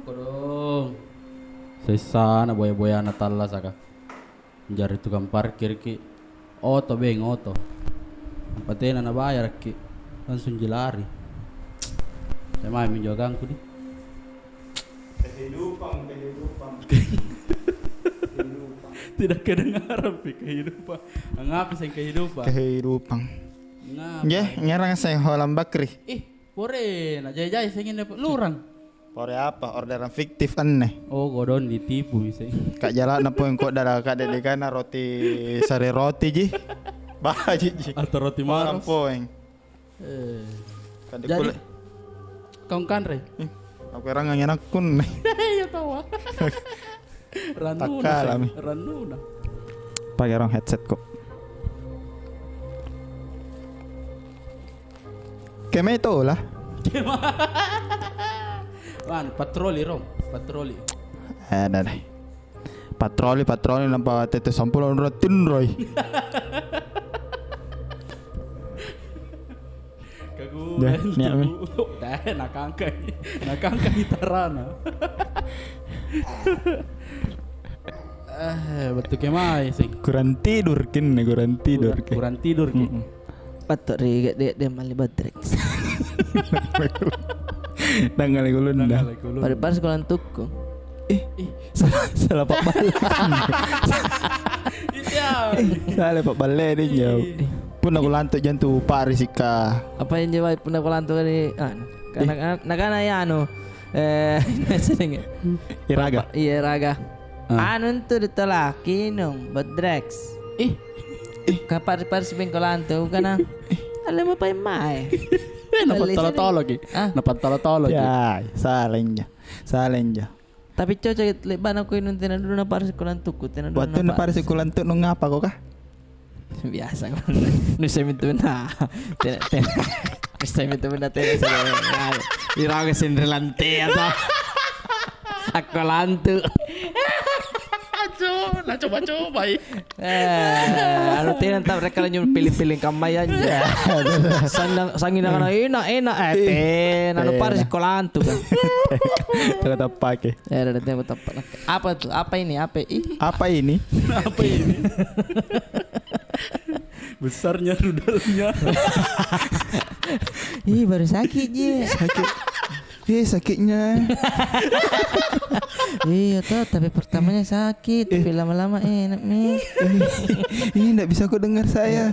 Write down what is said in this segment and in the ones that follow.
Kodong. Sesa na boya-boya na tala saka. Jari tukang parkir ki. Oto beng oto. Patena na bayar ki. Langsung jelari. Saya mau menjaga aku di. Kehidupan. Tidak kedengaran pi kehidupan. Ngapa sih kehidupan? Kehidupan. Ngapa? Ya, ngerang saya Holam Bakri. Pore, na jaya saya ingin dapat lurang. Pore apa? Orderan fiktif aneh. Oh, godon ditipu bisa. Kak jalan na po yung kok dara kak dedekana roti sari roti ji. Baji ji. Atau roti Malam maros. po yung. Jadi, Jadi kau kan re? aku orang nganyan akun. Ya tahu. Ranuna. Takalami. Ranuna. Pakai orang headset kok. Keme itu lah. Wan, patroli rom, patroli. Ada deh. Patroli nampak tete sampul rotin roy. Kagu. Dah, ni apa? Dah, nakangkai tarana. Betul kemai sih. Kurang tidur kin. Kurang tidur ki. Patut ri dia mali badrex. Tanggal gulun dah. Pada sekolah tuku. Salah pak balik. Iya. Salah pak balik dia jauh. Pun aku lantuk jantu Pak Risika. Apa yang jawab pun aku lantuk ni karena ya sering Iraga. iya raga tu ditolak kinong badrex kapar sipin ko lantuk kana alam mo pa yung mae Napat tolo-tolo ki. Napat tolo-tolo ki. Ya, salenja. tapi cocok leban ako yun tinaduro na para sa kulantuk ko tinaduro Waktu na para si kulantuk nung ngapa ko ka? biasa ko no sa minto na Saya minta benda teh saya. Iraga sindrelante atau aku lantu. Nah coba-coba Anu tinan tak mereka nyuruh pilih-pilih kamayan ya. Sangin akan enak anu par sekolah tu kan. Tidak pakai. Ada tembok tepat. Apa tuh? Apa ini? Apa ini? Apa ini? Besarnya rudalnya. Ih baru sakit je. Sakitnya. Iya tuh, tapi pertamanya sakit, tapi lama-lama enak nih. Ini enggak bisa kau dengar saya.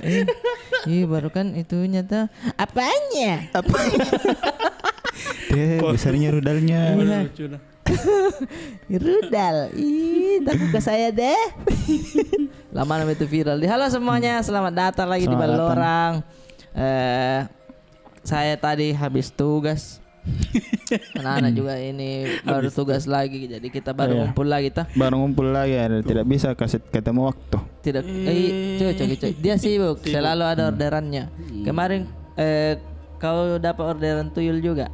Iya baru kan itunya tuh. Apanya? Besarnya rudalnya. Rudal. Ih, takut ke saya deh. Lama nama itu viral. Halo semuanya, selamat datang lagi di Balorang. Saya tadi habis tugas. Anak-anak juga ini baru tugas lagi, jadi kita baru ngumpul lagi Baru ngumpul lagi, tidak bisa kasih ketemu waktu. Tidak, cocok. Dia sibuk, selalu ada orderannya. Kemarin kau dapat orderan tuyul juga?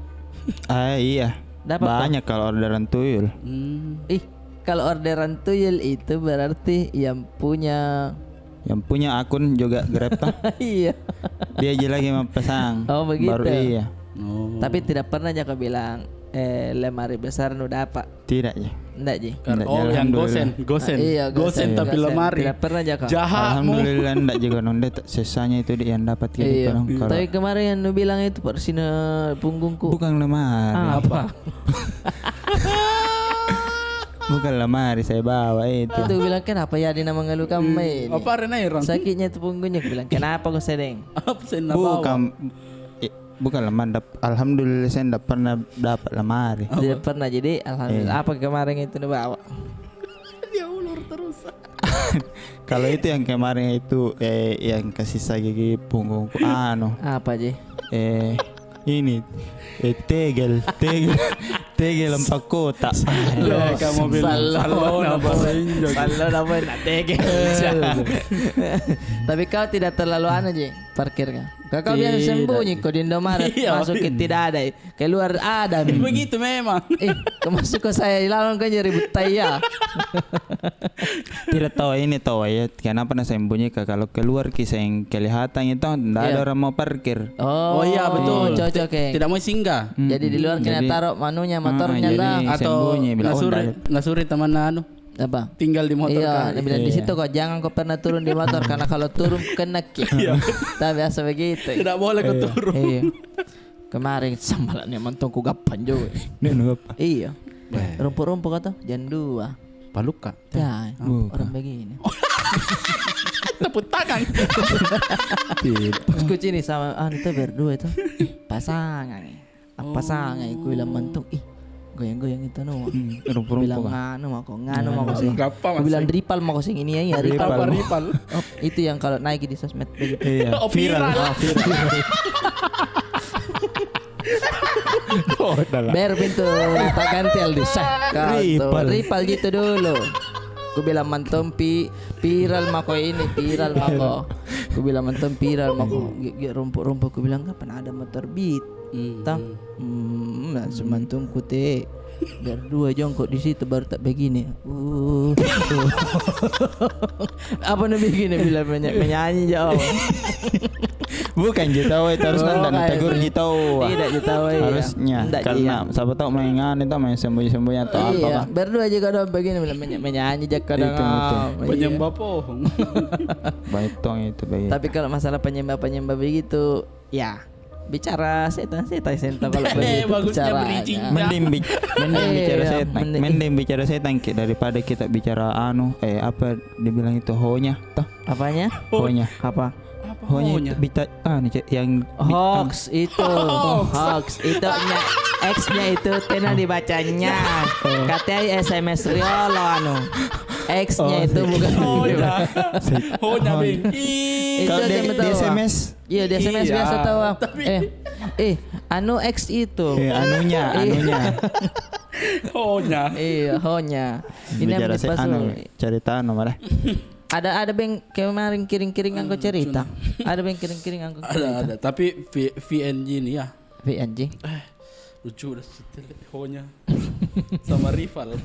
Iya. Dapat banyak kalau orderan tuyul. Kalau orderan tuyul itu berarti yang punya akun juga Grab. Iya. Dia aja lagi memasang. Oh begitu. Baru iya. Tapi tidak pernah aja kau bilang lemari besar nu dapat. Tidak ya. Enggak ji. Oh yang gosen. Iya, gosen tapi lemari. Tidak pernah aja kau. Jahat. Alhamdulillah enggak juga nonde sesanya itu dia yang dapat gitu. Iya. Tapi kemarin yang nu bilang itu persina punggungku. Bukan lemari. Apa? Bukan lemari saya bawa itu. Itu bilang kenapa ya dia nama ngeluh kamu ini. Apa Renairan? Sakitnya itu punggungnya. Bilang kenapa kau sedeng? Bukan lemari. Alhamdulillah saya enggak pernah dapat lemari. Tidak pernah, jadi alhamdulillah. Apa kemarin itu nu bawa? Dia ulur terus. Kalau itu yang kemarin itu yang kasih saya gigi punggungku Apa ji? Ini tegel 4 kotak. Kamu bilang Salon apa nak tegel. Tapi kau tidak terlalu anu ji. parkirnya. Kau biasa sembunyi kau di Indomaret, Iya, masuk ke tidak ada, keluar ada. Begitu memang. Kau masuk ke saya lalu kau jadi ribut ya. Tidak tahu ini tahu ya. Kenapa nak sembunyi kalau keluar kisah yang kelihatan itu tidak ada orang mau parkir. Oh iya betul. Cocok Keng. Tidak mau singgah. Jadi di luar kena taruh manunya motornya jadi lah. Atau sembunyi, bilang, ngasuri teman Apa? tinggal di motor Iya, kali. dia bilang di situ kok jangan kau pernah turun di motor karena kalau turun kena kick. Tak biasa begitu. Tidak boleh kau turun. Iya. Kemarin sambalannya mantung ku gapan juga. Iya. Rumput-rumput kata jam 2. Paluka. Ya, orang begini. Tepuk tangan. Pas ku sini sama itu berdua itu pasangan. Pasangan ku bilang mantung goyang-goyang itu no. Bilang nganu mau sing. Aku bilang ripal mau sing ini ya ripal. Oh, itu yang kalau naik di sosmed begitu. Iya. Viral. Ber pintu tak gantial di ripal gitu dulu. Aku bilang mantom viral mako ini viral mako. Aku bilang mantom viral mako rumput-rumput. Aku bilang kapan ada motor beat. Tam, langsung mantum kute berdua jongkok di situ baru tak begini. Apa nih begini bila menyanyi jauh. Bukan tahu itu harus nanda tegur tahu. Tidak tahu harusnya karena siapa tahu mainan itu main sembunyi-sembunyi atau apa. Iya, berdua aja kadang begini bila menyanyi aja kadang. Penyembah pohon. Baitong itu begitu. Tapi kalau masalah penyembah begitu, ya bicara setan kalau begitu bagusnya bicara. Mending bicara setan. Mending bicara setan daripada kita bicara apa dibilang itu honya toh. Apanya? Honya. Apa? Honya yang hoax itu. Hoax itu X-nya itu tena dibacanya. Katanya SMS Riolo X-nya itu bukan. Honya bing. Kalau di SMS. Iya di SMS biasa tahu. X itu. Anunya. Honya. Iya, honya. Ini bicara cerita malah. Ada beng kemarin kiring-kiring angko cerita. Ada beng kiring-kiring angko cerita. Ada. Tapi VNG ini ya. VNG. Lucu udah honya sama rival.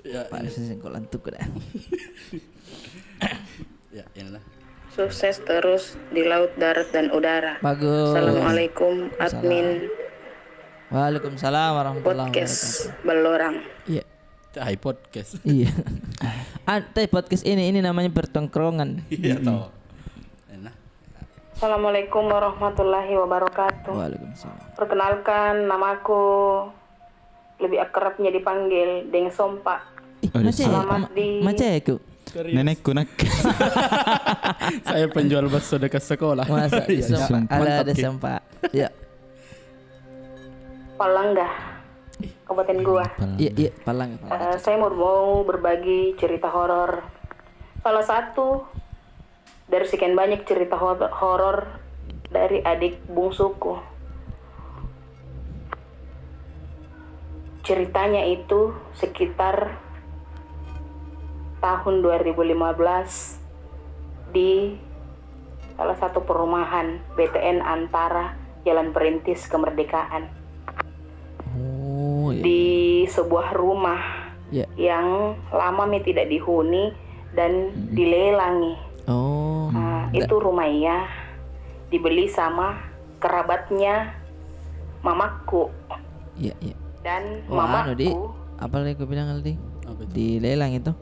Ya. Panas sih kok lantuk dah. Ya, inilah. Sukses terus di laut, darat, dan udara. Bagus. Assalamualaikum admin Waalaikumsalam warahmatullahi podcast wabarakatuh. Belorang. Iya. Hai podcast. Iya. Podcast ini namanya pertongkrongan. Iya tahu. Enak. Assalamualaikum warahmatullahi wabarakatuh. Waalaikumsalam. Perkenalkan, namaku lebih akrabnya dipanggil Deng Sompa. Selamat di Maceku. Nenekku nak. Saya penjual bakso dekat sekolah. Masa ada Sompa. Ya. Palangga, Kabupaten Goa. Iya, Palang. Saya mau berbagi cerita horor. Salah satu dari sekian banyak cerita horor dari adik bungsuku. Ceritanya itu sekitar tahun 2015 di salah satu perumahan BTN Antara Jalan Perintis Kemerdekaan. Oh, iya. Di sebuah rumah yang lama tidak dihuni dan dilelangi. Oh. Itu rumah iya dibeli sama kerabatnya mamaku. Iya. Dan mamaku apa lagi aku bilang Aldi? Di lelang itu.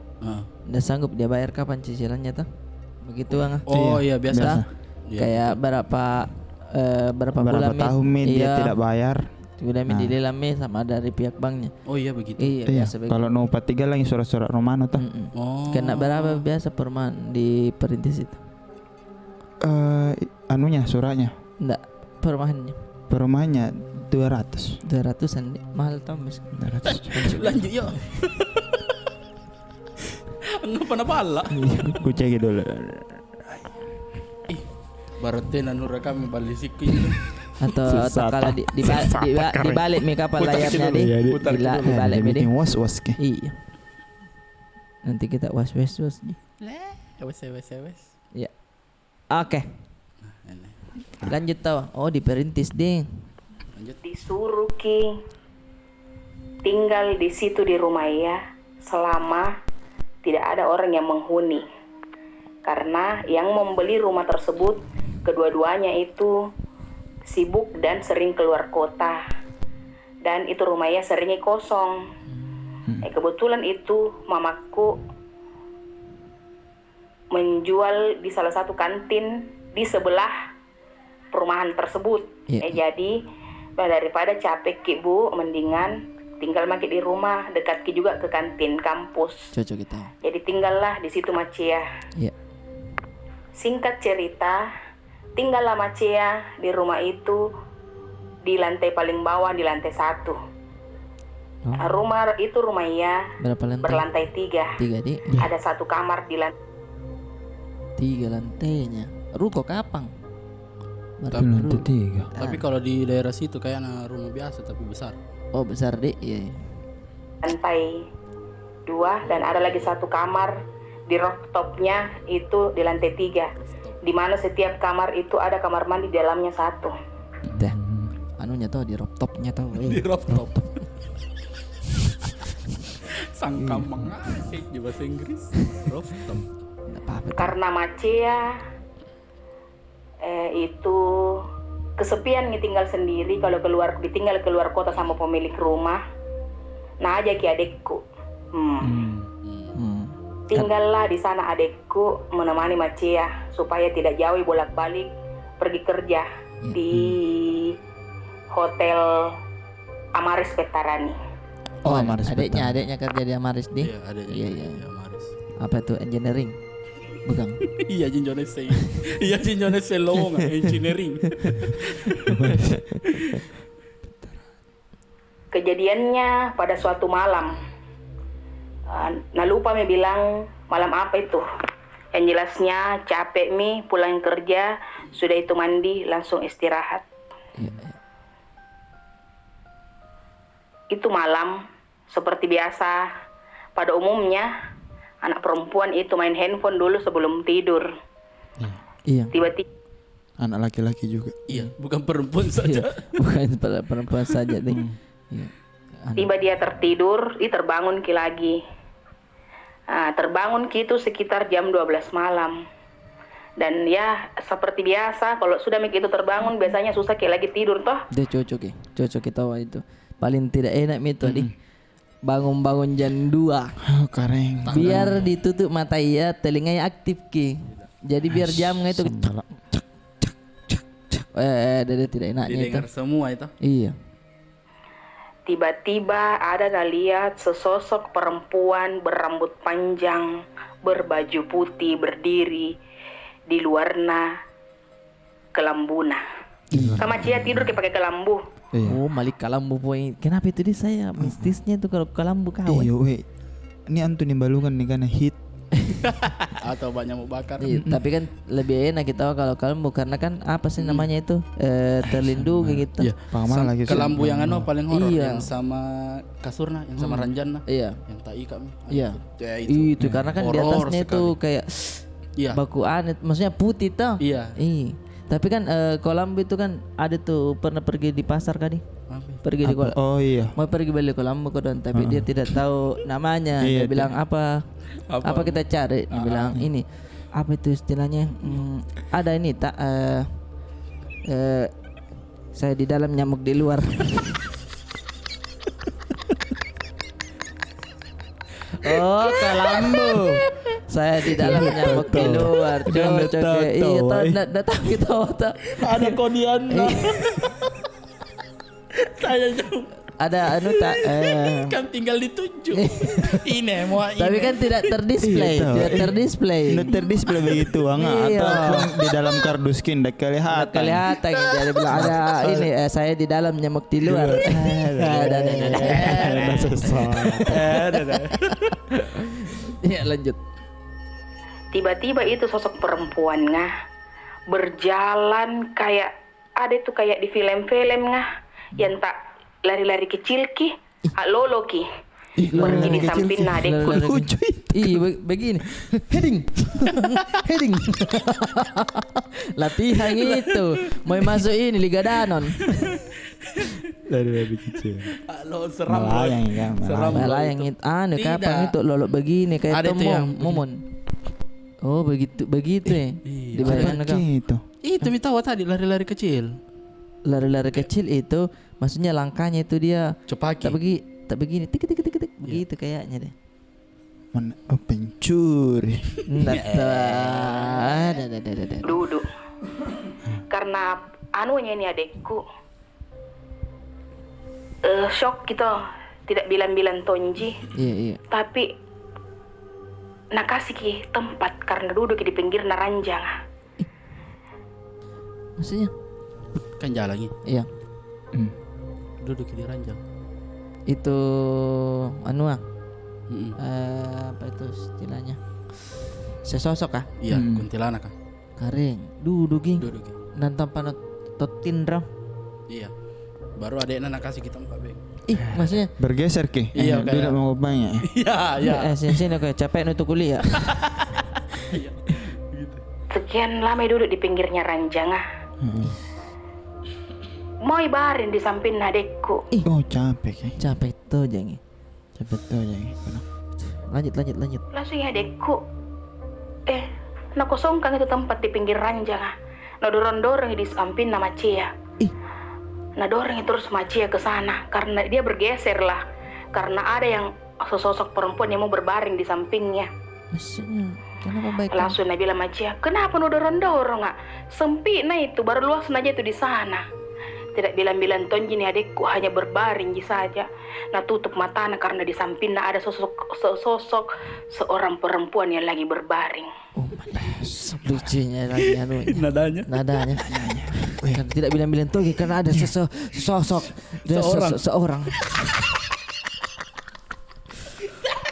Udah sanggup dia bayar kapan cicilannya tuh? Begitu Bang. Oh iya biasa. Kayak berapa bulan tahun dia tidak bayar. Udah dilelang sama dari pihak banknya. Oh iya begitu. Iya. Biasa begitu. Kalau no 43 lagi surat-surat Romano tuh. Kena berapa biasa perumahan di Perintis itu? Anunya suratnya. Enggak, Perumahannya 200-an mahal tau mis. 200. Lanjut yuk. Ngapa pala? Ku cek dulu. Berarti nanu rekam balisik Atau kalau dibalik mi kapal layarnya di dibalik mi deh. Was ke. Iya. Nanti kita was. Wes. Iya. Oke. Lanjut tahu. Oh diperintis ding. Disuruh Ki tinggal di situ di rumah ya selama tidak ada orang yang menghuni. Karena yang membeli rumah tersebut kedua-duanya itu sibuk dan sering keluar kota. Dan itu rumahnya seringnya kosong. Kebetulan itu mamaku menjual di salah satu kantin di sebelah perumahan tersebut. Jadi daripada capek Ki Bu, mendingan tinggal makin di rumah, dekat Ki juga ke kantin kampus. Cocok kita. Jadi tinggallah di situ Macia. Iya. Singkat cerita, tinggallah Macia di rumah itu di lantai paling bawah, di lantai 1. Rumah itu rumahnya Berapa lantai? berlantai 3. 3 di. Ada satu kamar di lantai 3 lantainya. Ruko kapang. Lantai 3. Tapi kalau di daerah situ kayak rumah biasa tapi besar. Oh besar deh. Iya. lantai 2 dan ada lagi satu kamar di rooftopnya itu di lantai 3, di mana setiap kamar itu ada kamar mandi di dalamnya satu. Dah. Anunya tahu di rooftopnya tahu. Di rooftop. Sang kamang asik di bahasa Inggris. Rooftop. Karena Macia itu kesepian tinggal sendiri, kalau ditinggal keluar kota sama pemilik rumah. Nah aja Ki adekku. Tinggallah di sana adekku menemani Macia supaya tidak jauh bolak-balik pergi kerja di hotel Amaris Petarani. Oh, Amaris. Adeknya kerja di Amaris di. Iya, ada Iya. Amaris. Apa tuh engineering? Bukan. Iya Jinjonese. Iya Jinjonese lowong engineering. Kejadiannya pada suatu malam. Nah lupa mi bilang malam apa itu. Yang jelasnya capek mi pulang kerja, sudah itu mandi langsung istirahat. Itu malam seperti biasa pada umumnya anak perempuan itu main handphone dulu sebelum tidur. Iya. Tiba-tiba Anak laki-laki juga. Iya, bukan perempuan saja. Bukan perempuan saja deh. Iya. tiba dia tertidur, terbangun Ki lagi. Terbangun Ki itu sekitar jam 12 malam. Dan ya seperti biasa kalau sudah begitu terbangun biasanya susah Ki lagi tidur toh. Dia cocok ya. Cocok kita itu. Paling tidak enak itu di bangun-bangun jam 2. Oh, keren. Biar ditutup mata iya, telinganya aktif Ki. Jadi biar jamnya itu dia tidak enaknya itu. Didengar semua itu. Iya. Tiba-tiba ada lihat sesosok perempuan berambut panjang, berbaju putih berdiri di luarna kelambuna. Sama Cia tidur kayak pakai kelambu. Iya. Oh, Malik Kalambu poin. Kenapa itu dia saya mistisnya itu kalau Kalambu kawan. Iya, ini antu nimbalungan nih karena hit. Atau banyak mau bakar. Iya, tapi kan lebih enak kita kalau Kalambu karena kan apa sih namanya itu terlindungi gitu. Iya. Paman lagi. Kelambu yang paling horor Iya. yang sama kasurna, yang sama ranjanna. Iya. Yang tak ikat. Iya. Ya, Itu karena kan di horor atasnya itu sekali. kayak Iya. baku anet, maksudnya putih tau. Iya. Tapi kan Kolambu itu kan ada tuh pernah pergi di pasar kali. Pergi di Kolambu. Oh iya. Mau pergi beli Kolambu kodan tapi dia tidak tahu namanya. Iya, Dia bilang apa kita cari? Dia bilang ini apa itu istilahnya? Ada ini tak saya di dalam nyamuk di luar. Oh, Kolambu. Saya di dalam nyamuk di luar. Cocok. Iya, datang kita Ada kodianna. Saya jauh. ada anu tak Kan tinggal ditunjuk. Ini mau ini. tapi kan tidak terdisplay, Iya, tidak terdisplay. Tidak terdisplay begitu, Iya. atau di dalam kardus skin dak kelihatan. Kelihatan gitu. Dia bilang ada ini saya di dalam nyamuk di luar. Ada Iya lanjut. Tiba-tiba itu sosok perempuan berjalan kayak ada tuh kayak di film-film yang tak lari-lari kecil Ki, lolo Ki. Pergi di samping adekku. Lucu itu. Iya begini. Heading. Heading. Latihan itu. Mau masuk ini Liga Danon. Dari kecil. Lo seram. Melayang ya, Melayang itu. Kapan itu lolok begini kayak Ada itu yang Momon. Oh begitu ya. Iya. Dibayangkan kau. Gitu. Itu tahu tadi lari-lari kecil. Lari-lari kecil itu maksudnya langkahnya itu dia Cepaki. tak begini tik begitu kayaknya deh. Mana pencuri. Duduk. Karena anunya ini adekku. Shock gitu. Tidak bilang-bilang tonji. Iya. Tapi nak kasih ki tempat karena duduk di pinggir naranjang. Maksudnya? Kan jalan lagi. Iya. Duduk di ranjang. Itu Mm-mm. apa itu istilahnya? Sesosok kah? Iya, kuntilanak kan. Karing. Duduk ging. Duduk. Dan tanpa totin ram. Iya. Baru adeknya nak kasih kita tempat beng. Ih, maksudnya? Bergeser ki. Iya, Tidak kayak- mau banyak. Iya. Sini kayak capek nih tuh kuliah. Sekian lama duduk di pinggirnya ranjang. Mau ibarin di samping adekku. Oh capek ki. Capek tuh jangan. Capek tuh jadi. Lanjut. Langsung ya adekku. Nak kosongkan itu tempat di pinggir ranjang. Nak dorong-dorong di samping nama Cia. Nah dorong terus Cia ke sana karena dia bergeser lah. Karena ada yang sesosok perempuan yang mau berbaring di sampingnya. Maksudnya kenapa baik? Langsung Nabi bilang Cia, kenapa nu dorong-dorong sempit nah itu baru luas aja itu di sana. Tidak bilang-bilang tonji nih adekku hanya berbaring saja. Nah tutup matanya karena di sampingnya ada sosok seorang perempuan yang lagi berbaring. Oh, lucunya lagi nadanya. Kan tidak bilang-bilang tuh karena ada sosok seorang.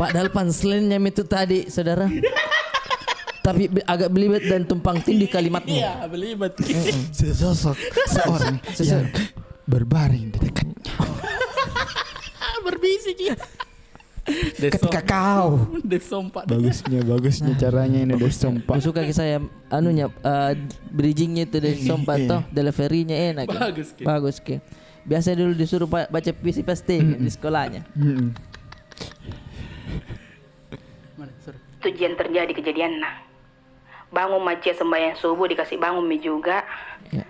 Padahal punchline-nya itu tadi, saudara. Tapi agak belibet dan tumpang tindih kalimatmu. Iya, belibet. Sesosok seorang yang berbaring di dekatnya. Berbisik ya. Ketika kau. Desompak. Bagusnya caranya ini desompak. Aku suka saya bridgingnya itu dari sompat toh, deliverynya enak. Bagus ke. Biasa dulu disuruh baca puisi pasti di sekolahnya. Itu yang terjadi kejadian nah. Bangun Cia sembahyang subuh dikasih bangun mie juga. Ya.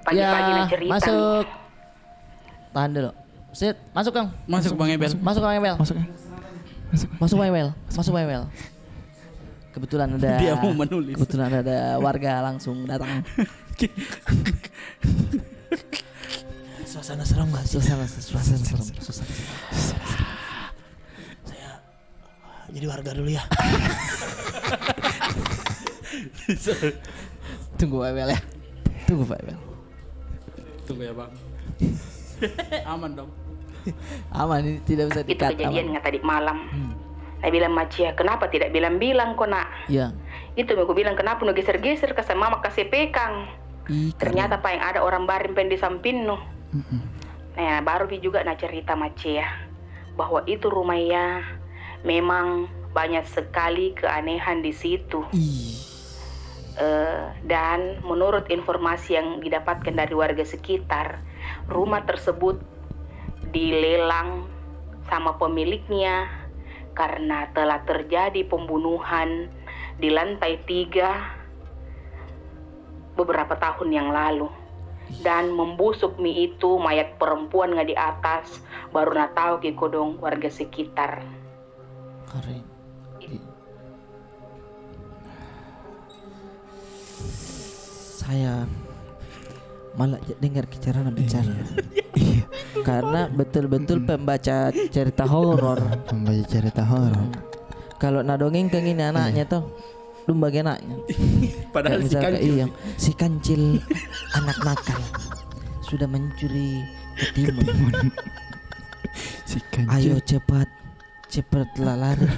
Pagi-pagi nak cerita. Masuk. Tahan dulu. Sit, masuk Kang. Masuk Bang Ebel. Masuk Bang Ebel. Masuk Bang Ebel. Masuk Bang Ebel. Kebetulan ada Dia mau menulis. Kebetulan ada warga langsung datang. Suasana serem enggak? Suasana serem. Saya jadi warga dulu ya. Tunggu Pak Ebel ya. Tunggu Pak Ebel. Tunggu ya Bang. Aman dong. Aman, ini tidak bisa Itu dikat. kejadiannya tadi malam. Saya bilang Cia, kenapa tidak bilang-bilang kok nak? Iya. Itu aku bilang kenapa nu geser-geser ke mama kasih pekang. Ternyata yang ada orang baring pen di samping nu. Nah baru dia juga nak cerita Cia bahwa itu rumahnya memang banyak sekali keanehan di situ. Dan menurut informasi yang didapatkan dari warga sekitar, rumah tersebut dilelang sama pemiliknya karena telah terjadi pembunuhan di lantai 3 beberapa tahun yang lalu. Dan membusuk mie itu mayat perempuan nggak di atas, baru na tahu ki kodong warga sekitar. Keren. Saya malah dengar cara bicara. Karena betul-betul pembaca cerita horor. Kalau nadongeng ke ini anaknya tuh lumba anaknya. Padahal si Misalkan, kancil. iya, si kancil anak nakal sudah mencuri ketimun. Si kancil Ayo cepatlah lari.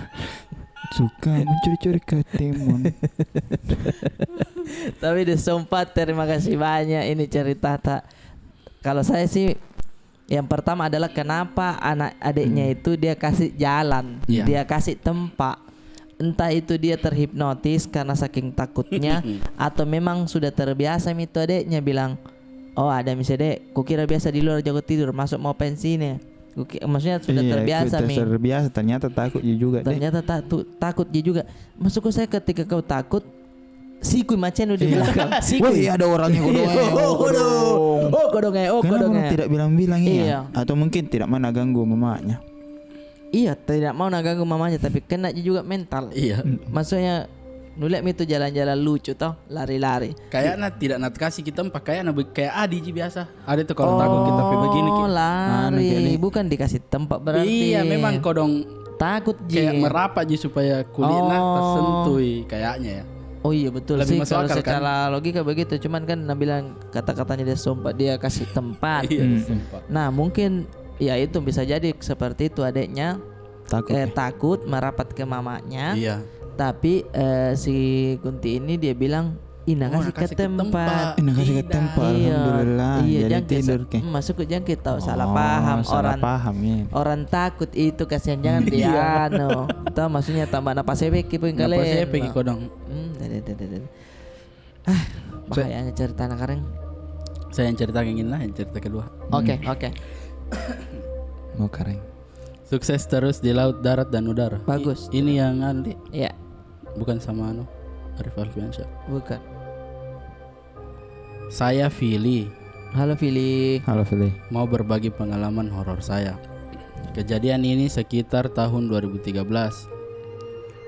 suka mencuri-curi ketimun. Tapi di sempat terima kasih banyak ini cerita tak. Kalau saya sih Yang pertama adalah kenapa anak adiknya itu dia kasih jalan, Iya. dia kasih tempat. Entah itu dia terhipnotis karena saking takutnya atau memang sudah terbiasa itu adiknya bilang, oh ada misalnya dek, kukira biasa di luar jago tidur, masuk mau pensinya. Maksudnya sudah terbiasa Mi. Terbiasa, ternyata takut juga deh. Ternyata takut dia juga. Maksudku saya ketika kau takut, siku macam di belakang. Woi, ada orangnya Kodong. Kenapa tidak bilang-bilang Iya. iya? Atau mungkin tidak mana ganggu mamanya. Iya, tidak mau naganggu mamanya tapi kena juga mental. Iya. Maksudnya nulek itu jalan-jalan lucu toh, lari-lari. Kayaknya tidak nak kasih kita kayak Adi ji biasa. Ada tuh kalau takut kita pergi begini Ki. Oh, lari, kayak bukan dikasih tempat berarti. Iya, memang kodong takut kayak ji. merapat ji supaya kulitnya Oh. tersentuh kayaknya ya. Oh iya betul Lebih sih masuk kalau akal, secara logika begitu. Cuman kan Nah bilang kata-katanya dia sumpah, dia kasih tempat. Iya, sumpah. Nah mungkin ya itu bisa jadi seperti itu adiknya takut merapat ke mamanya. Iya. Tapi si Kunti ini dia bilang Ina Oh, kasih ke kasih ke tempat. tempat. Ini kasih ke Tidak. tempat. Alhamdulillah. Iya, Jadi jangkit tidur ke. masuk ke jangkit tahu salah paham Salah orang paham ya. orang takut itu kasihan jangan dia anu. Tahu maksudnya tambah napas sebek pun kalian. Apa saya pergi kodong? Bahayanya cerita anak kareng. Saya yang cerita yang ini lah, yang cerita kedua. Oke. Mau kareng. Sukses terus di laut, darat dan udara. Bagus. Ini yang Andi, Iya, bukan sama Arif Alfiansyah. bukan. Saya Fili, Halo Vili. Halo Fili. mau berbagi pengalaman horor saya. Kejadian ini sekitar tahun 2013.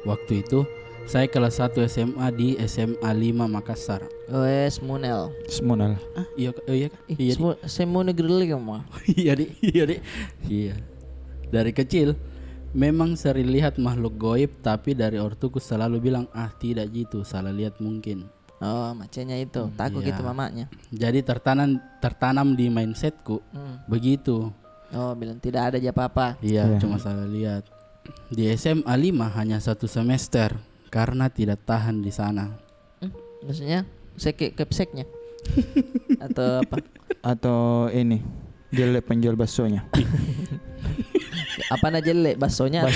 Waktu itu saya kelas 1 SMA di SMA 5 Makassar. Wes Munel. Semonal. Ah, iya kah? Iya kah? Iya, Dik. Saya mau negeri kamu. Iya, Dik. Iya, Dik. Iya. Dari kecil memang sering lihat makhluk goib, tapi dari ortuku selalu bilang, "Ah, tidak gitu, salah lihat mungkin." Oh, macamnya itu. Takut Iya. gitu mamanya. Jadi tertanam di mindsetku begitu. Oh, bilang tidak ada aja apa-apa. Iya, cuma salah lihat. Di SMA 5 hanya 1 semester karena tidak tahan di sana. Maksudnya kepseknya atau apa? Atau ini jelek penjual baksonya. Apa aja jelek baksonya?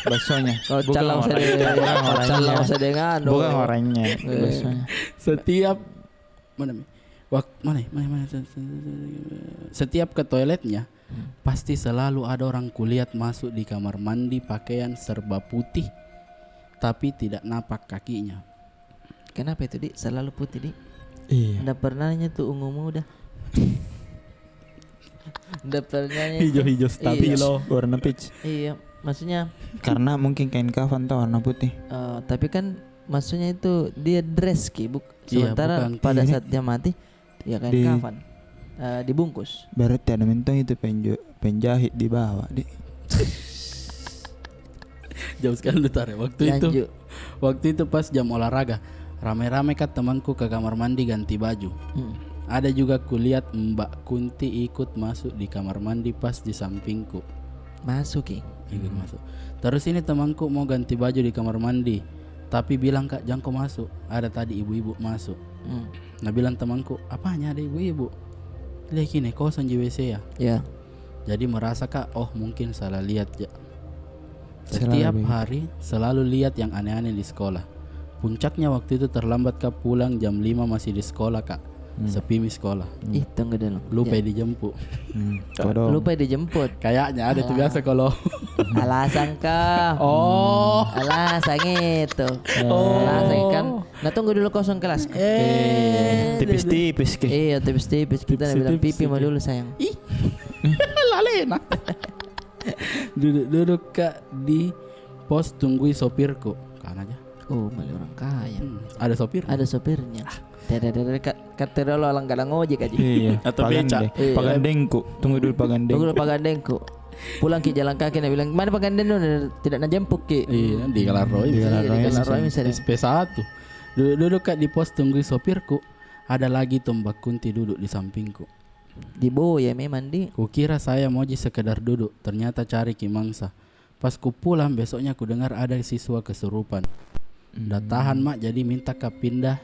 Baksonya. Kalau Bukan calang saya orangnya. calang saya dengan. Bukan orangnya. Baksonya. Setiap setiap ke toiletnya pasti selalu ada orang kulihat masuk di kamar mandi pakaian serba putih tapi tidak napak kakinya. Kenapa itu Dik? Selalu putih Dik. Iya. Nggak pernahnya tuh ungu muda. Nggak pernahnya. Hijau-hijau stabilo. Warna peach. Iya, maksudnya Karena mungkin kain kafan tuh warna putih. tapi kan maksudnya itu dia dress Ki, Iya, sementara bukan. pada Ini- saat dia mati ya kain Di- kafan. Dibungkus. Berarti ada mentong itu penjahit di bawah, Dik. Jauh sekali lu tarik. Lanjut. Waktu itu pas jam olahraga, ramai-ramai kan temanku ke kamar mandi ganti baju. Ada juga kulihat Mbak Kunti ikut masuk di kamar mandi pas di sampingku. Masuk Ki. Ikut masuk. Terus ini temanku mau ganti baju di kamar mandi, tapi bilang, "Kak, jangan kau masuk. Ada tadi ibu-ibu masuk." Nah bilang temanku, "Apanya ada ibu-ibu?" "Lihat ini kosong di WC ya." Ya. Jadi merasa Kak, oh mungkin salah lihat ya. Selalu Setiap begitu. hari selalu lihat yang aneh-aneh di sekolah. Puncaknya waktu itu terlambat Kak pulang jam 5 masih di sekolah Kak. Sepi mi sekolah. Ih, tunggu dulu. Lupa dijemput. Kodong. Lupa dijemput. Kayaknya ada tuh biasa kalau Alasan kah? oh Alasan itu. Alasan kan. Nah tunggu dulu kosong kelas. Tipis-tipis ke. Iya tipis-tipis kita nak bilang pipi mau dulu sayang. ih lalena. Duduk Kak di pos tunggui sopirku. Kan aja. Oh malah orang kaya. Ada sopir? Ada sopirnya. Dari kata dulu orang kadang ngojek aja. Iya. Atau beca. Iya. Pagandengku. Tunggu dulu pagandeng. Tunggu dulu pagandengku. Pulang Ki jalan kaki nak bilang mana pagandeng dulu tidak nak jemput Ki. Iya, di Galaroi. Iya, di Galaroi misalnya. SP1. Duduk Kak di pos tunggui sopirku. Ada lagi Mbak Kunti duduk di sampingku. Di bawah ya memang di. Kukira saya moji sekedar duduk, ternyata cari kimangsa. Pas ku pulang besoknya ku dengar ada siswa kesurupan. Udah tahan mak, jadi minta Kak pindah.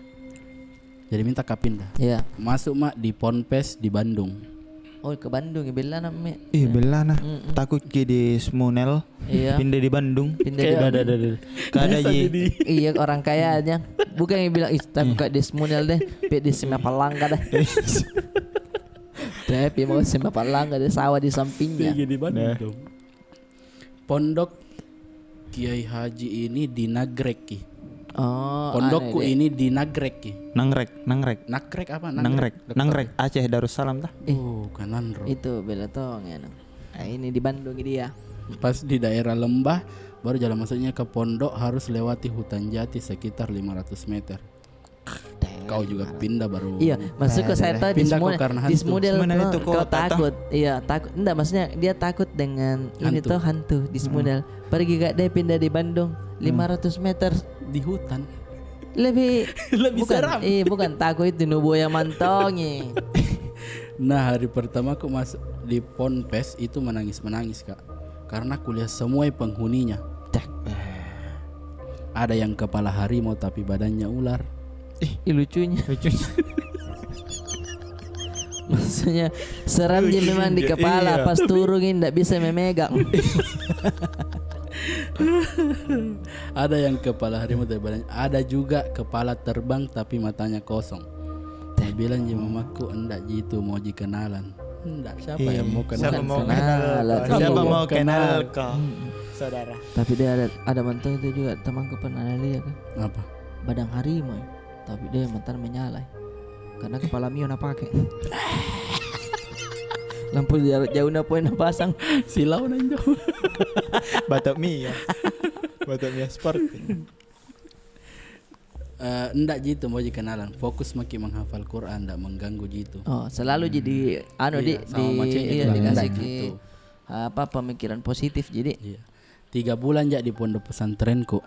Ya. Masuk mak di Ponpes di Bandung. Oh ke Bandung ya bela namanya. Belah nah. Takut ki di Smunel. Iya. Pindah di Bandung. Pindah di Bandung. Kada ji. Iya orang kaya aja. Bukan yang bilang tapi kak di Smunel deh, pe di Semapalangga dah. Tapi mau Semapalangga ada sawah di sampingnya. Tinggi di Bandung. Pondok Kiai Haji ini di Nagrek ki. Oh, Pondokku aneh deh. ini di Nagrek ki. Nangrek. Nagrek apa? Nangrek. Aceh Darussalam tah. Kanan bro. Itu bela tong ya. Nah, ini di Bandung dia. Pas di daerah lembah baru jalan masuknya ke pondok harus lewati hutan jati sekitar 500 meter. Kau juga pindah baru. Iya, masuk ke saya tahu di Pindah semua kok karena di hantu. model Sebenarnya itu kau kota, takut. Iya, takut. Enggak, maksudnya dia takut dengan ini Hantu. tuh hantu di model. Pergi gak dia pindah di Bandung 500 meter di hutan. lebih Lebih bukan, seram. bukan takut itu nubu yang mantongi. Nah, hari pertama aku masuk di Ponpes itu menangis Kak. Karena kuliah semua penghuninya. Ada yang kepala harimau tapi badannya ular. Lucunya. Maksudnya seram dia memang di kepala, pas turun ndak bisa memegang. Ada yang kepala harimau tapi badannya. Ada juga kepala terbang tapi matanya kosong. Saya bilang je mamaku enggak gitu mau dikenalan. Enggak, siapa yang mau Siapa kenalan? mau Kenal, kenal lah. kau? Siapa Iya. mau kenal Kenal. kau? Saudara. Tapi dia ada mantong itu juga temanku pernah lihat kan. Apa? Badang harimau. Tapi dia mantan menyala. Karena kepala Mio nak pakai. Lampu jarak jauh nak poin pasang. Silau nan jauh. Batok Mia. Batok Mia Sport. Enggak gitu mau dikenalan. Fokus makin menghafal Quran, enggak mengganggu gitu. Oh, selalu jadi anu Iya, sama macamnya iya, juga. dikasih Enggak ke gitu. apa pemikiran positif jadi. Iya. 3 bulan jak di pondok pesantrenku.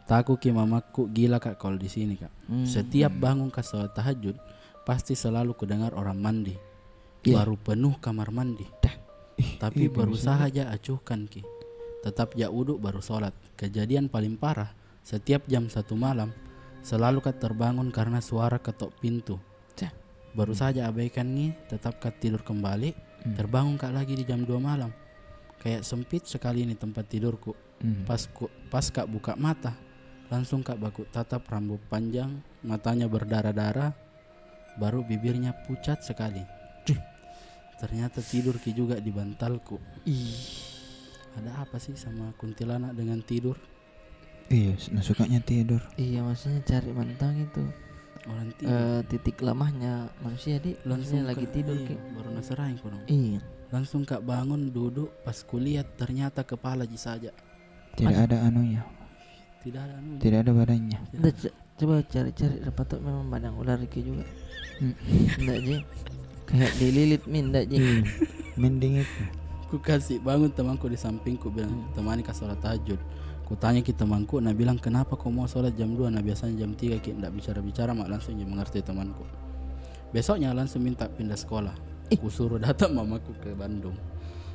Taku ki mamaku gila Kak kalau di sini Kak. Setiap bangun ke sholat tahajud pasti selalu kudengar orang mandi. Baru penuh kamar mandi. Tapi berusaha aja acuhkan ki. Tetap ja uduk baru sholat. Kejadian paling parah setiap jam 1 malam selalu Kak terbangun karena suara ketok pintu. Baru saja abaikan nih, tetap Kak tidur kembali. Terbangun Kak lagi di jam 2 malam. Kayak sempit sekali ini tempat tidurku. Pas Kak buka mata, langsung Kak baku tatap rambut panjang, matanya berdarah-darah, baru bibirnya pucat sekali. Ternyata tidur ki juga di bantalku. Ada apa sih sama kuntilanak dengan tidur? Iya, sukanya tidur. Iya, maksudnya cari mantang itu. Orang tidur. Titik lemahnya manusia di langsung lagi tidur ki. Baru naserain kurang. Iya. Langsung Kak bangun duduk, pas kulihat ternyata kepala saja. Tidak ada anunya. Tidak ada anu. Tidak ada badannya. Coba cari-cari patut memang badang ular ki juga. Enggak je. Kayak dililit min enggak je. Mending itu. Ku kasih bangun temanku di sampingku bilang temani ke sholat tahajud. Ku tanya ke temanku, nah bilang kenapa kau mau sholat jam 2, nah biasanya jam 3 ki ndak bicara-bicara mak langsung dia mengerti temanku. Besoknya langsung minta pindah sekolah. Ku suruh datang mamaku ke Bandung.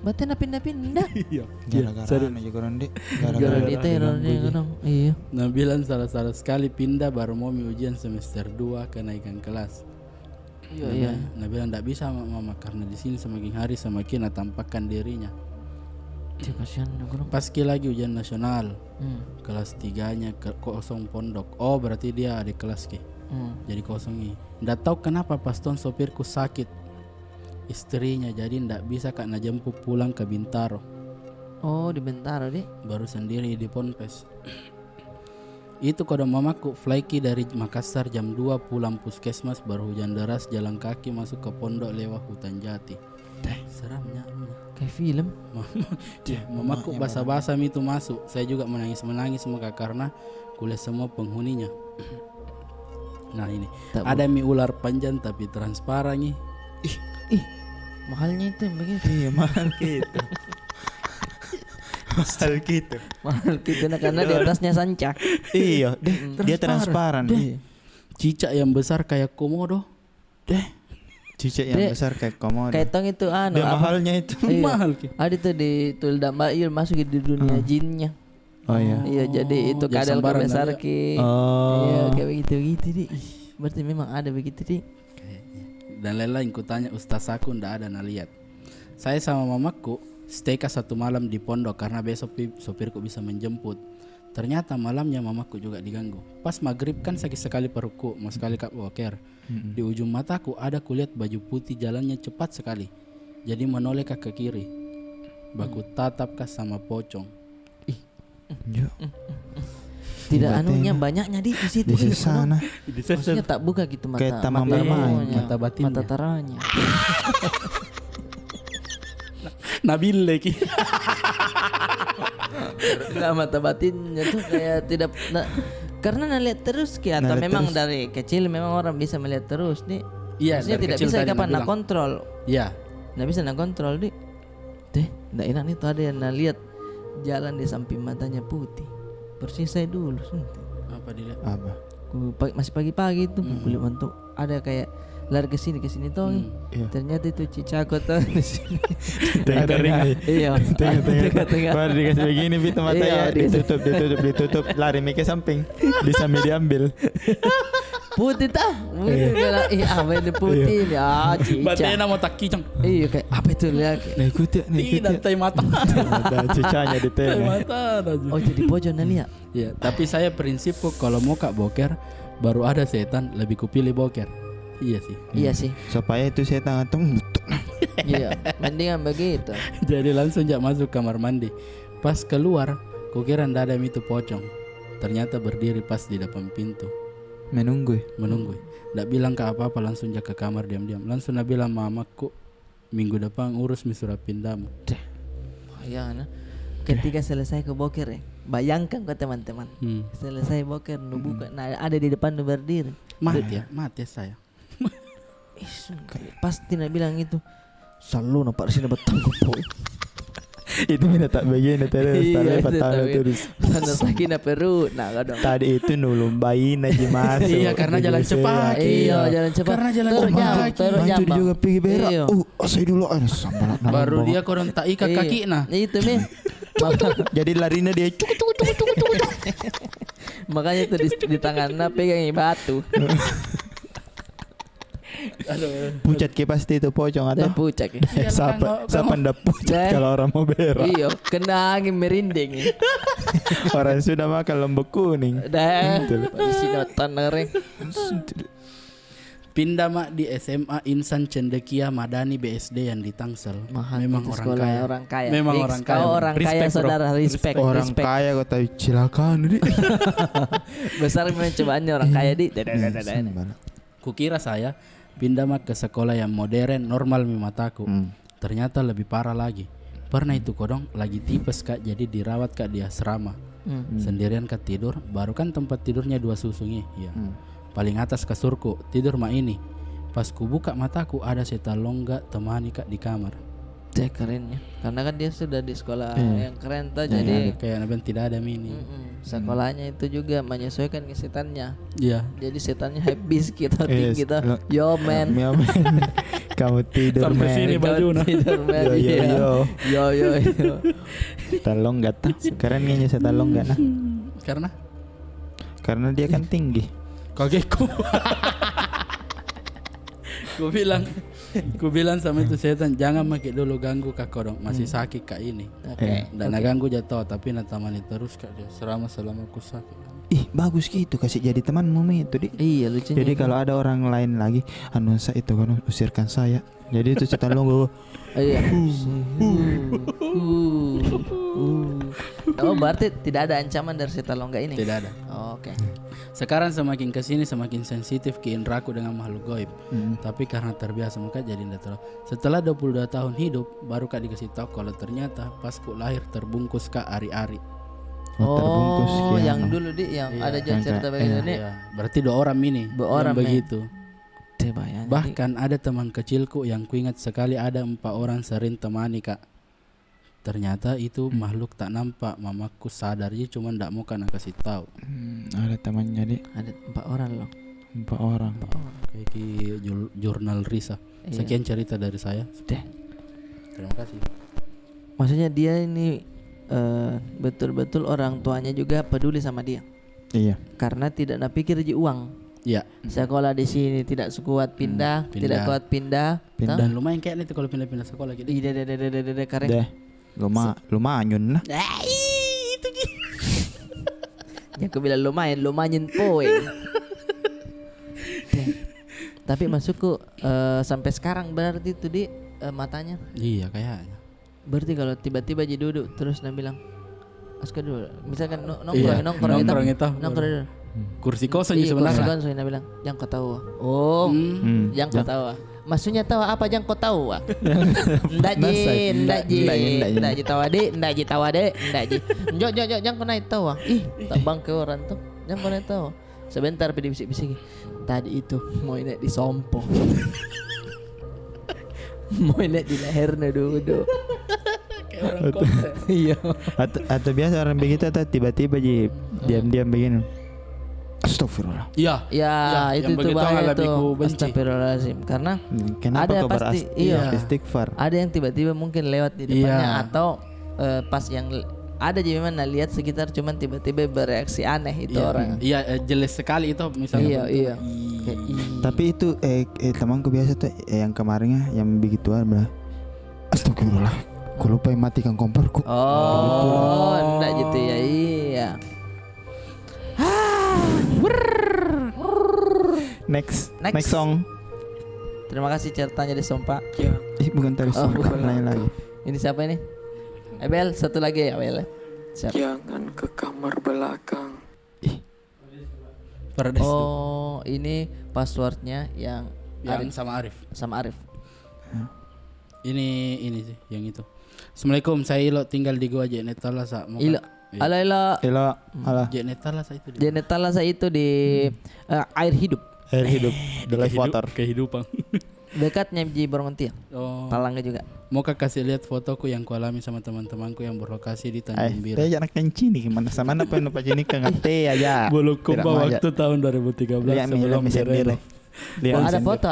Berarti nak pindah-pindah. Iya. Gara-gara anu juga Rondi. Gara dia teror dia kadang. Iya. Nah bilang salah-salah sekali pindah baru mau ujian semester 2 kenaikan kelas. Iya. Nah bilang ndak bisa mama karena di sini semakin hari semakin tampakkan dirinya. Dia kasihan kadang. Pas lagi ujian nasional kelas 3-nya kosong pondok. Oh berarti dia ada kelas ki. Jadi kosong nih. Ndak tahu kenapa pas ton sopirku sakit istrinya jadi ndak bisa Kak jemput pulang ke Bintaro. Oh di Bintaro deh. Baru sendiri di Ponpes. Itu kode mamaku flyki dari Makassar jam 2 pulang puskesmas baru hujan deras jalan kaki masuk ke pondok lewat hutan jati. Seramnya. Kayak film. Mamaku basa-basa itu masuk. Saya juga menangis maka karena kuliah semua penghuninya. Nah ini ada mie ular panjang tapi transparan nih. Ih, mahalnya itu yang begitu. Iya, mahal gitu. Mahal gitu. Mahal gitu nah, karena di atasnya sancak. Iya, dia transparan. Cicak yang besar kayak komodo. Cicak yang besar kayak komodo. Kayak tong itu anu. Dia mahalnya itu. Iya. Mahal ki. Ada tuh di Tulda Mbail masuk di dunia jinnya. Oh iya. Iya, jadi itu jadi kadal sembarang besar aja. ki. Oh. Iya, kayak begitu di. Berarti memang ada begitu di. dan lain-lain. Kutanya ustaz aku ndak ada na lihat. Saya sama mamaku stay satu malam di pondok karena besok sopirku bisa menjemput. Ternyata malamnya mamaku juga diganggu. Pas maghrib kan sakit sekali perutku, mau sekali Kak boker. Di ujung mataku ada kulihat baju putih jalannya cepat sekali. Jadi menoleh ke kiri. Baku tatap sama pocong. Tidak anunya banyaknya di situ. Di sana. Maksudnya tak buka gitu mata. Kayak taman bermain. Mata batinnya. Mata taranya. Nabil lagi. Nah, mata batinnya tuh kayak tidak karena nalihat terus ki atau Nalihat memang terus. dari kecil memang orang bisa melihat terus nih. Iya, Maksudnya dari tidak kecil bisa tadi kapan nak nak bilang. kontrol. Iya. Nggak bisa nak kontrol di. Nggak enak nih tuh ada yang lihat jalan di samping matanya putih. Persis saya dulu. Apa dilihat? Apa? Masih pagi-pagi itu kulit mantuk ada kayak lari ke sini tuh. Iya. Ternyata itu cicako tuh di sini. Tengah-tengah. Iya. Tengah-tengah. Baru dikasih begini pintu mata Iya, ya. Ditutup. Lari ke samping. Bisa diambil. Putih tah. Apa ini putih ini? Cica. Batena mau tak kicang. Iya kayak apa itu lihat. Nah ikut ya. Tidak tai mata. Ada cicanya di Tai tengah. mata aja. Oh jadi pojok lihat. Ya, tapi saya prinsipku kalau mau Kak boker baru ada setan lebih kupilih boker. Iya sih. Iya sih. Supaya itu saya tangan tuh butuh. Iya. Mendingan begitu. Jadi langsung jak masuk kamar mandi. Pas keluar, kukira ndak ada itu pocong. Ternyata berdiri pas di depan pintu. Menunggu. Ndak bilang ke apa-apa, langsung jak ke kamar diam-diam. Langsung nak bilang mamaku minggu depan urus surat pindamu. Ya nah. Ketika selesai ke boker ya. Bayangkan kok teman-teman. Selesai boker nu buka. Nah ada di depan nu berdiri. Mati saya. Pasti nak bilang itu. Selalu nampak sini betang boy. Itu minta tak begini terus. Iya, Tak tahu terus. Karena sakit na perut. Nah kadang. Tadi itu nulumbain aja masuk. Iya, karena jalan cepat. Iya jalan cepat. Karena jalan Terus cepat. jam, terus Bantu jam, dia Bang. juga pergi berak. Iya. Saya dulu sambalat Baru dia korang tak ikat kaki nah. Itu nih. Jadi larinya dia Makanya itu di tangannya pegang batu. pucat ke pasti itu pocong atau Pucak ya. siapa ndak pucat kalau orang mau berak. Iya, kena angin merinding. Orang sudah makan lombok kuning. Dah. Di sinotan ngereng. Pindah mak di SMA Insan Cendekia Madani BSD yang di Tangsel. Mahal Memang itu orang sekolah, kaya. orang kaya. Memang Fix, orang kaya. kau orang kaya Respect, bro. saudara, respect. Orang respect. kaya kau tahu silakan di. Besar memang cobaannya orang kaya di. Kukira saya pindah mak ke sekolah yang modern normal di mataku. Ternyata lebih parah lagi. Pernah itu kodong lagi tipes Kak, jadi dirawat Kak di asrama. Sendirian Kak tidur, baru kan tempat tidurnya 2 susungnya. Iya. Paling atas kasurku, tidur mak ini. Pas ku buka mataku ada setan longga temani Kak di kamar. Kerennya. Karena kan dia sudah di sekolah yang keren tuh jadi Kayak naben tidak ada mini. sekolahnya itu juga menyesuaikan ke setannya. Iya. Jadi setannya habis kita Yes. kita. Yo man. Kamu tidur Sampai sini men. baju nah. Tidur man. Yo. Yo. Setan gak tuh. Sekarang nyanyi setan longga nah. Karena dia kan tinggi. Kagetku. Ku bilang sama itu setan, jangan makin dulu ganggu Kak kodong, masih sakit Kak ini. Oke. Dan ganggu jatuh tapi natamani terus Kak dia selama ku sakit. Ih bagus gitu kasih jadi temanmu itu di. Iya lucunya. Jadi kalau ada orang lain lagi Anusa itu kan usirkan saya. Jadi itu setan longga. Iya. Oh berarti tidak ada ancaman dari setan longga ini. Tidak ada. Oh, oke. Sekarang semakin kesini semakin sensitif ke indraku dengan makhluk goib. Tapi karena terbiasa maka jadi tidak terlalu. Setelah 22 tahun hidup baru Kak dikasih tahu kalau ternyata pas ku lahir terbungkus Kak ari-ari. Terbungkus Oh, kiano. yang dulu di yang Iya, ada jangan cerita begini nih. Iya, berarti 2 orang ini. 2 orang, yang begitu. Bayangin. Bahkan ada teman kecilku yang kuingat sekali ada 4 orang sering temani Kak. Ternyata itu makhluk tak nampak. Mamaku sadar aja cuma ndak mau kan kasih tahu. Ada temannya di. Ada 4 orang loh. 4 orang. Kayak di jurnal Risa. Iya. Sekian cerita dari saya. Deh. Terima kasih. Maksudnya dia ini betul-betul orang tuanya juga peduli sama dia. Iya. Karena tidak nak pikir aja uang. Iya. Sekolah di sini tidak sekuat pindah, pindah. tidak kuat pindah. Dan lumayan kayak itu kalau pindah-pindah sekolah gitu. Ide karen. Deh. Lumayan lah. Itu gitu. Yang aku bilang lumayan poin. Tapi masukku sampai sekarang berarti itu di matanya. Iya kayaknya. Berarti kalau tiba-tiba jadi duduk terus dia bilang Aska dulu, misalkan Iya, nongkrong itu. dulu. Kursi kosong Iya, sebenarnya. kursi kosong dia bilang, "Yang kau tahu." Oh, yang kau tahu. Maksudnya tahu apa yang kau tahu? Ndak ji tahu ade. Jok yang kau naik tahu. Ih, tak bangke orang tuh. Yang kau naik tahu. Sebentar pilih bisik-bisik. Tadi itu mau naik di sompo. Mau naik di lehernya duduk. Kayak orang konser. Iya. Atau biasa orang begitu atau tiba-tiba diam-diam begini. Astagfirullah. Iya. Ya, itu yang tuh begitu bahaya lebih tuh. ku benci. Astagfirullahaladzim. Karena Kenapa ada kau pasti istighfar? ada yang tiba-tiba mungkin lewat di depannya atau pas yang ada jadi mana lihat sekitar cuman tiba-tiba bereaksi aneh itu orang. Iya, jelas sekali itu misalnya. Iya. Kayak, Tapi itu temanku biasa tuh yang kemarinnya yang begituan bilang, astagfirullah, aku lupa matikan komporku. oh, enggak gitu ya. Iya. Next Next. song. Terima kasih ceritanya di Sompa. Bukan tadi song, bukan. lain lagi. Ini siapa ini? Abel, satu lagi ya Abel. Siap. Jangan ke kamar belakang. Paradise tuh. Oh, ini passwordnya yang Yang sama Arif. sama Arif. Ini sih yang itu. Assalamualaikum, saya Ilo tinggal di Gua Jenetala sa. Ilo. Ala. Elo, alah, Jenetala sa itu. Jenetala saya itu di air hidup. air hidup, the life water. Kehidupan. Dekatnya di Borongontia. Oh. Palangga juga. Mau kasih lihat fotoku yang kualami sama teman-temanku yang berlokasi di Tanjung Bira. Teh anak kencing nih gimana sama apa yang lupa jenis kan teh aja. Bulukumba Tidak mau aja. waktu tahun 2013 Lihat nih, sebelum bisa direlov. Lihat.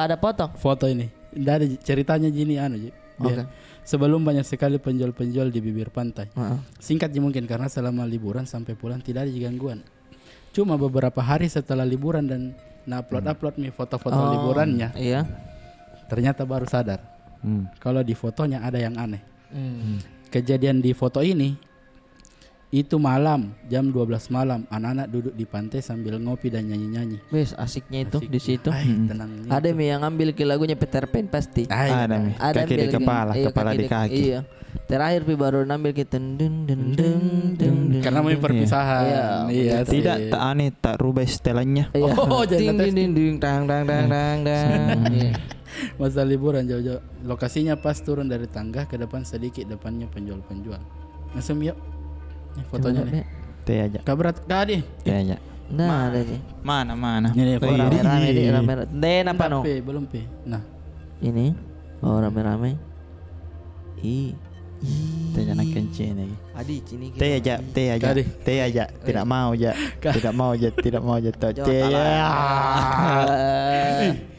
Ada foto. Foto ini. Dari ceritanya gini Ji. Oke. Sebelum banyak sekali penjual-penjual di bibir pantai. Heeh. Singkat Ji mungkin karena selama liburan sampai pulang tidak ada gangguan. Cuma beberapa hari setelah liburan dan upload nih foto-foto liburannya. Iya. Ternyata baru sadar kalau di fotonya ada yang aneh. Hmm. Kejadian di foto ini itu malam jam 12 malam anak-anak duduk di pantai sambil ngopi dan nyanyi-nyanyi. Wes asiknya itu Asik. di situ. Ay, tenangnya. Ada mi yang ambil ke lagunya Peter Pan pasti. Ay, Ada nih, Ada kaki di ambil kepala, iya, kepala di kaki. Iya. Terakhir pi baru nambil kita karena mau perpisahan. Iya, sih. Tidak, tak aneh, tak rubah setelannya. Iya. Oh, jangan ding tang. Iya. Masa liburan jauh-jauh. Lokasinya pas turun dari tangga ke depan sedikit, depannya penjual-penjual. Langsung yuk. Ini fotonya Coba, nih. Teh aja, Kabrat kadi. teh aja. Nah, ada nih. Mana? Ini Oh, foto. iya. Rame-rame di rame. Den apa no? Belum P. Nah, Ini. Oh, rame-rame. Teh anak kencing lagi. Adi sini. Teh aja, Kadi. teh aja. Tidak mau aja, tidak mau aja. Teh aja.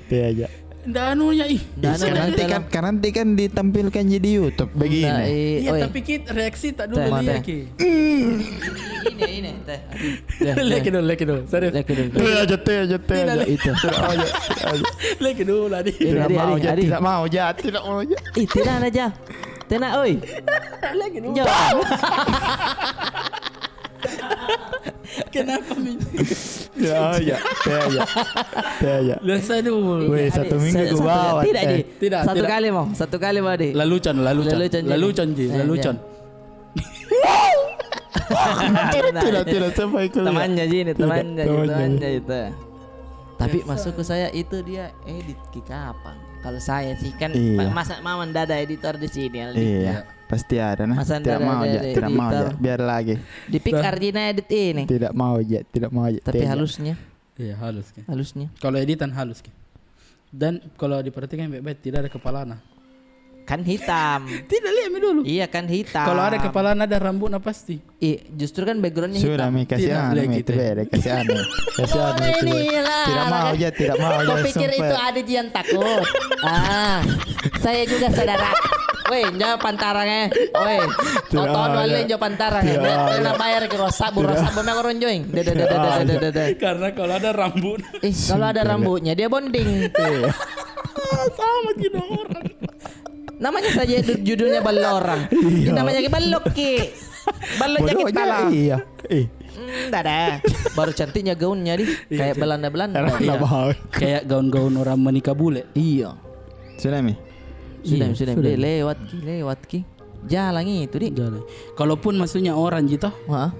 Teh aja. ndak anunya ih. Karena nanti kan ditampilkan jadi YouTube begini. Iya, tapi kit reaksi tak dulu Teh, dia teh. ki. Ini teh. Leki dulu. Serius. Teh aja. Itu. Leki dulu Adi. Adi. Tidak mau aja. Ih, tidak aja. Tena oi. Leki dulu. Jawab. Kenapa Min? Teh aja. Biasa dulu. Weh, satu minggu gue bawa. Tidak, Di. Tidak, Satu tidak. kali mau. Satu kali mau, Di. Lelucon. Lelucon, Ji. Lelucon. Tidak sampai ke Temannya Ji ini, temannya temannya. itu. Tapi masuk ke saya itu dia edit ke kapan? Kalau saya sih kan Iya. masa Maman Dada editor di sini Aldi. Iya, pasti ada nah. Masa Tidak ada mau aja, editor. tidak mau aja. Biar lagi. Di pick Arjina edit ini. Tidak mau aja. Tapi Teh aja. halusnya. Iya, halus ki. Halusnya. Kalau editan halus ki. Dan kalau diperhatikan baik-baik tidak ada kepalanya. Kan hitam. Tidak lihat mi dulu. Iya kan hitam. Kalau ada kepalanya ada rambutnya pasti. Justru kan backgroundnya Sudah hitam. mi kasih Tidak, anu lagi mi itu teh. beda kasih anu. Kasih anu itu. inilah. Tidak mau aja, Kau pikir itu ada yang takut? Saya juga saudara. Weh, jawab pantarangnya. Weh, tonton wale jawab pantarangnya. Dia bayar ke rosabu memang orang join. Karena kalau ada rambut. Kalau ada rambutnya dia bonding. Sama gitu orang. Namanya saja judulnya balorang. Ini namanya balok ki. Balok jakit tala. Iya. Dadah. Baru cantiknya gaunnya di kayak Belanda-Belanda. Kayak gaun-gaun orang menikah bule. Iya. Sudah mi. Sudah. sudah. Dia lewat ki. Jalan itu di. Jalan. Kalaupun maksudnya orang gitu, Wah.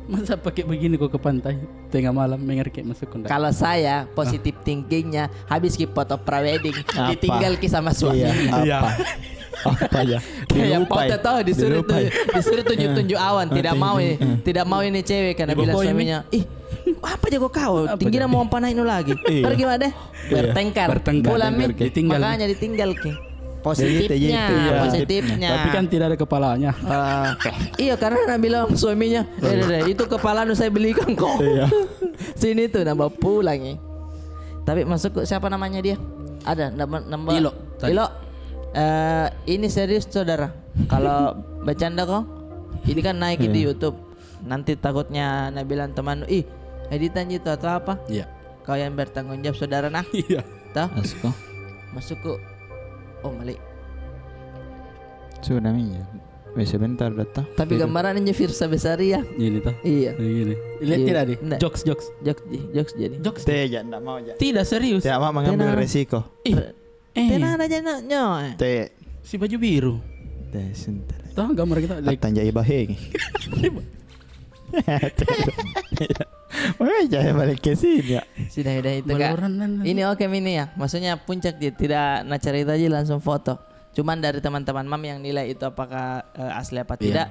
masa pakai begini kok ke pantai tengah malam mengerke masuk kondak. Kalau saya positif thinkingnya habis ki foto prewedding Apa? ditinggal ki sama suami. Iya. Apa ya? Yang Dilupai. foto tahu disuruh Dilupai. tunjuk awan tidak mau ini tidak mau ini cewek karena bilang Dibawa ini. suaminya apa jago kau tinggi jago? mau panahin lagi Iya. pergi mana deh bertengkar Bertengkar, Min, ditinggal. makanya ditinggal ki positifnya Iya. positifnya Tapi kan tidak ada kepalanya. iya karena Nana bilang suaminya itu kepala nu saya belikan kok Iya. sini tuh nambah pulang ya tapi masuk siapa namanya dia ada nambah Ilo, tadi. Ilo. Ini serius saudara. Kalau bercanda kok, ini kan naik di YouTube. Nanti takutnya bilang teman, editan gitu atau apa? Iya. Kau yang bertanggung jawab saudara nah. Iya. Tahu? Masuk. Masuk ke. Oh Malik. Sudah mi. Sebentar datang. Tapi gambarannya Firsa Besaria. Ini tuh. Iya. Ini. Lihat Iya. tidak di? Nggak. Jokes. Jokes jadi. Jokes. Tidak mau aja. Tidak serius. Tidak mau mengambil Tenang. resiko. Tenang aja naknya. Teh. Si baju biru. Teh sebentar. Tahu gambar kita like. Atan jaya baheng. Wah, jaya balik ke sini ya. Sudah itu kak. Baloran. Ini oke ini ya. Maksudnya puncak dia tidak nak cerita aja langsung foto. Cuman dari teman-teman mam yang nilai itu apakah asli apa tidak.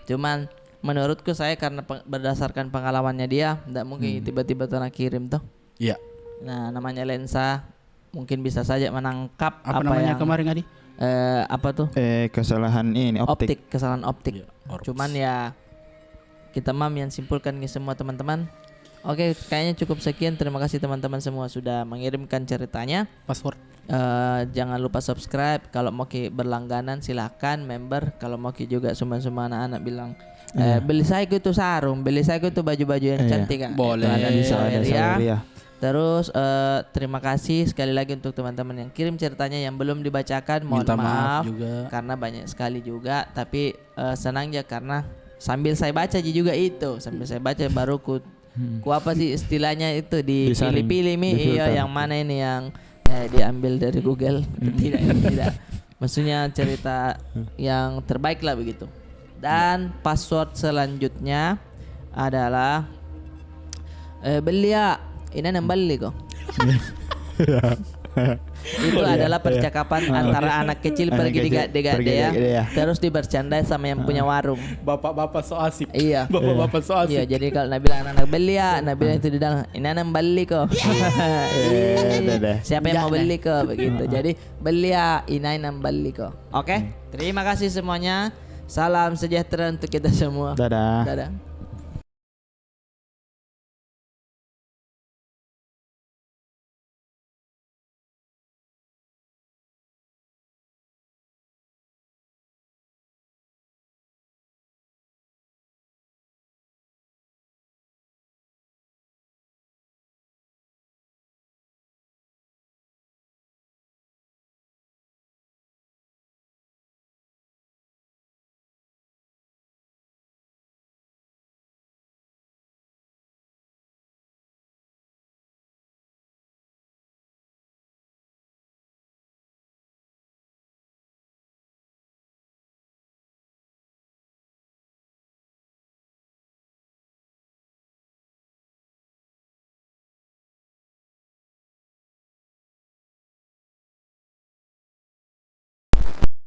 Cuman menurutku saya karena berdasarkan pengalamannya dia, tidak mungkin tiba-tiba tuh nak kirim tuh. Iya. Nah namanya lensa mungkin bisa saja menangkap Apa namanya yang kemarin Adi? apa tuh Kesalahan ini optik. kesalahan optik. Iya, orbs. Cuman ya kita mam yang simpulkan nih semua teman-teman. Oke, kayaknya cukup sekian. Terima kasih teman-teman semua sudah mengirimkan ceritanya. Password. Jangan lupa subscribe. Kalau mau ki berlangganan silakan member. Kalau mau ki juga semua anak-anak bilang beli saya itu sarung, beli saya itu baju-baju yang cantik kan. Boleh. Itu ada di Bisa ada Saweria. Saweria. Terus terima kasih sekali lagi untuk teman-teman yang kirim ceritanya yang belum dibacakan. Mohon Minta maaf maaf juga. karena banyak sekali juga. Tapi senang ya karena sambil saya baca juga itu, sambil saya baca baru ku apa sih istilahnya itu Disaring, dipilih-pilih mi iya difilter. yang mana ini yang diambil dari Google. Tidak. Maksudnya cerita yang terbaik lah begitu. Dan password selanjutnya adalah belia ini nembali kok. Itu adalah percakapan antara anak kecil Anak pergi di kecil gade pergi ya, ya. terus dibercandai sama yang punya warung. Bapak-bapak so asik. Iya. Bapak-bapak so asik. Iya, jadi kalau Nabila anak beli ya, Nabila itu di dalam, ini anak beli kok. Siapa yang mau beli kok begitu. Jadi beli ya, ini anak beli kok. Oke, terima kasih semuanya. Salam sejahtera untuk kita semua. Dadah. Dadah.